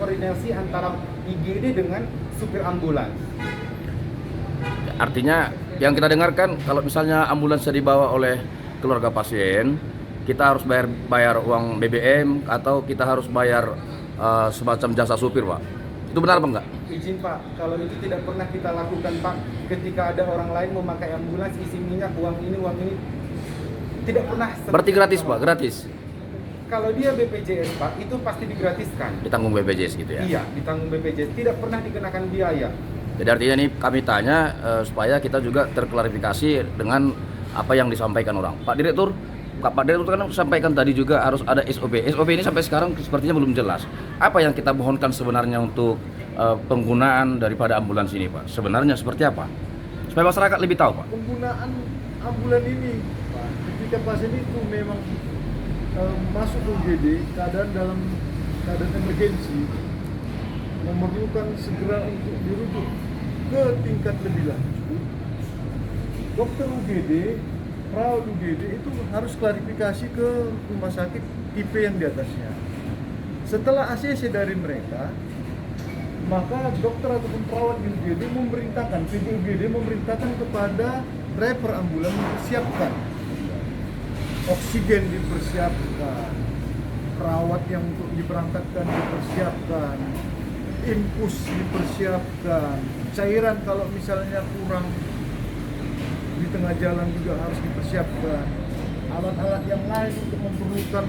koordinasi antara IGD dengan supir ambulans. Artinya yang kita dengarkan kalau misalnya ambulansnya dibawa oleh keluarga pasien, kita harus bayar uang BBM atau kita harus bayar semacam jasa supir, Pak. Itu benar apa enggak? Izin Pak, kalau itu tidak pernah kita lakukan Pak. Ketika ada orang lain memakai ambulans isi minyak, uang ini, tidak pernah. Berarti gratis Pak, gratis? Kalau dia BPJS Pak, itu pasti digratiskan. Ditanggung BPJS gitu ya? Iya, ditanggung BPJS, tidak pernah dikenakan biaya. Jadi artinya ini kami tanya supaya kita juga terklarifikasi dengan apa yang disampaikan orang. Pak Direktur kan sampaikan tadi juga harus ada SOP. SOP ini sampai sekarang sepertinya belum jelas. Apa yang kita mohonkan sebenarnya untuk penggunaan daripada ambulans ini, Pak? Sebenarnya seperti apa? Supaya masyarakat lebih tahu, Pak. Penggunaan ambulans ini, Pak, ketika pasien itu memang masuk UGD, dalam keadaan emergensi, memerlukan segera untuk dirujuk ke tingkat lebih lanjut, dokter UGD, perawat UGD itu harus klarifikasi ke rumah sakit tipe yang di atasnya. Setelah ACC dari mereka, maka dokter ataupun perawat di UGD memerintahkan, tim UGD memerintahkan kepada driver ambulans mempersiapkan oksigen, dipersiapkan perawat yang untuk diberangkatkan dipersiapkan, infus dipersiapkan, cairan kalau misalnya kurang di tengah jalan juga harus dipersiapkan, alat-alat yang lain untuk memerlukan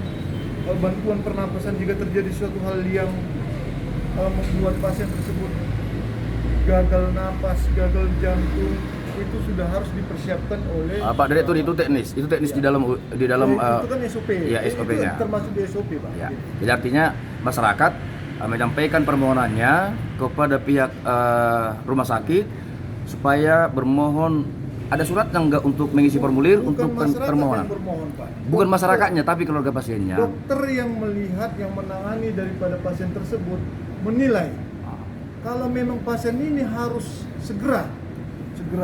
bantuan pernapasan jika terjadi suatu hal yang membuat pasien tersebut gagal napas, gagal jantung, itu sudah harus dipersiapkan oleh Pak Direktur, itu teknis ya. di dalam itu kan SOP. Ya, SOP-nya. Itu termasuk di SOP, Pak. Ya. Jadi artinya masyarakat menyampaikan permohonannya kepada pihak rumah sakit supaya bermohon. Ada surat yang enggak untuk mengisi formulir untuk permohonan? Bermohon, Pak. Bukan masyarakatnya, tapi keluarga pasiennya. Dokter yang melihat, yang menangani daripada pasien tersebut menilai kalau memang pasien ini harus segera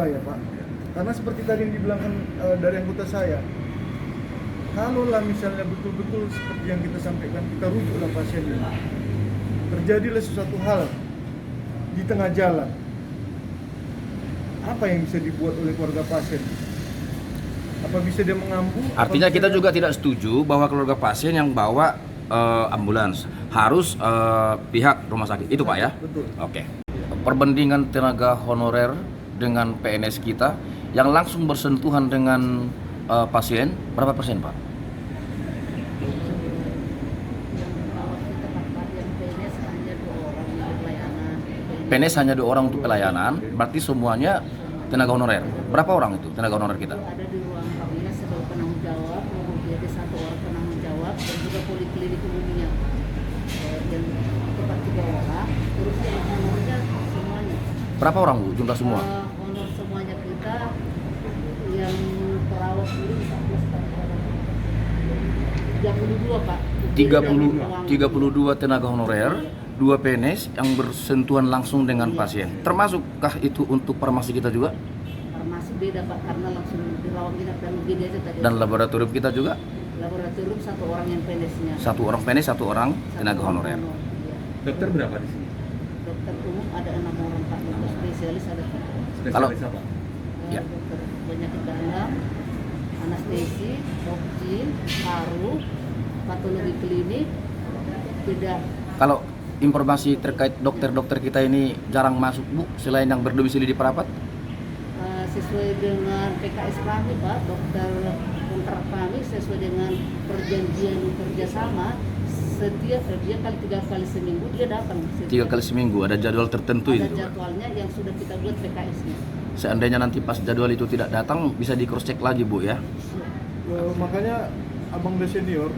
ya Pak. Karena seperti tadi yang dibilangkan dari anggota saya, kalaulah misalnya betul-betul seperti yang kita sampaikan, kita rujuklah pasien ini, terjadilah sesuatu hal di tengah jalan, apa yang bisa dibuat oleh keluarga pasien? Apa bisa dia mengambu? Artinya kita juga tidak setuju bahwa keluarga pasien yang bawa ambulans harus pihak rumah sakit. Itu Pak ya? Betul. Oke. Perbandingan tenaga honorer dengan PNS kita yang langsung bersentuhan dengan pasien berapa persen, Pak? PNS hanya 2 orang untuk pelayanan, berarti semuanya tenaga honorer. Berapa orang itu tenaga honorer kita? Ada di ruang kabinnya sebagai penanggung jawab, kemudian ada 1 orang penanggung jawab dan juga poliklinik umumnya. Dan tempat 3 orang, terus yang honornya semuanya. Berapa orang Bu jumlah semua? Honor semuanya kita yang perawat dulu 32 Pak. 32 tenaga honorer, 2 PNS yang bersentuhan langsung dengan pasien. Termasukkah itu untuk farmasi kita juga? Farmasi beda Pak, karena langsung dirawat inap dan UGD aja tadi. Dan laboratorium kita juga? Laboratorium 1 orang yang PNS-nya. 1 orang PNS, 1 orang tenaga honorer. Iya. Dokter berapa di sini? Dokter umum ada 6 orang Pak, dokter spesialis ada 3. Kalau- Spesialis apa? Ya. Dokter penyakit dalam, anestesi, opsi, paru, patologi klinik, bedah. Kalau informasi terkait dokter-dokter kita ini jarang masuk Bu, selain yang berdomisili di Perapat? Sesuai dengan PKS kami Pak, dokter kontrak kami sesuai dengan perjanjian kerjasama, setiap dia 3 kali seminggu dia datang. 3 kali seminggu, ada jadwal tertentu ada itu Pak? jadwalnya yang sudah kita buat PKS-nya. Seandainya nanti pas jadwal itu tidak datang, bisa di cross check lagi Bu ya? Makanya Abang udah senior,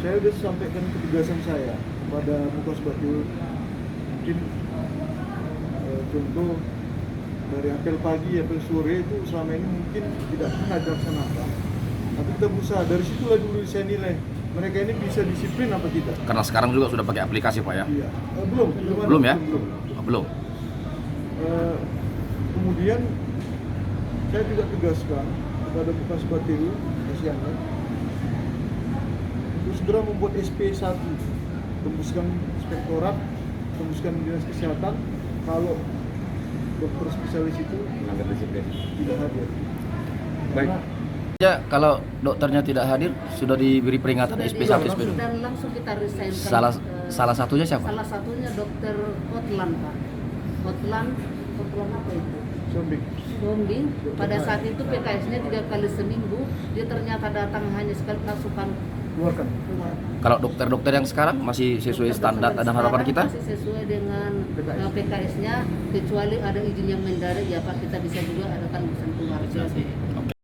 saya udah sampaikan ketegasan saya kepada Mukas Batul. Mungkin contoh dari apel pagi, apel sore itu selama ini mungkin tidak pernah dilaksanakan. Tapi kita berusaha, dari situlah dulu saya nilai mereka ini bisa disiplin apa tidak. Karena sekarang juga sudah pakai aplikasi Pak ya? Iya. Belum Belum ya? belum. Oh, belum. Kemudian saya juga tegaskan kepada Mukas Batul Kasiangan untuk segera membuat SP1, tembuskan inspektorat tembuskan dinas kesehatan kalau dokter spesialis itu Melanggar disiplin. tidak hadir. Baik. Karena Ya, kalau dokternya tidak hadir sudah diberi peringatan Sudah SP 1 SP 2. dan langsung kita resign. Salah satunya siapa? Salah satunya dokter Hotlan Pak. Hotlan apa itu? Sombing. Bombing. Pada saat itu PKS-nya 3 kali seminggu, dia ternyata datang hanya sekali pasukan Keluarkan. keluar. Kalau dokter-dokter yang sekarang masih sesuai standar dan harapan kita? Masih sesuai dengan PKS-nya, kecuali ada izin yang mendadak ya Pak, kita bisa juga adakan urusan keluarga.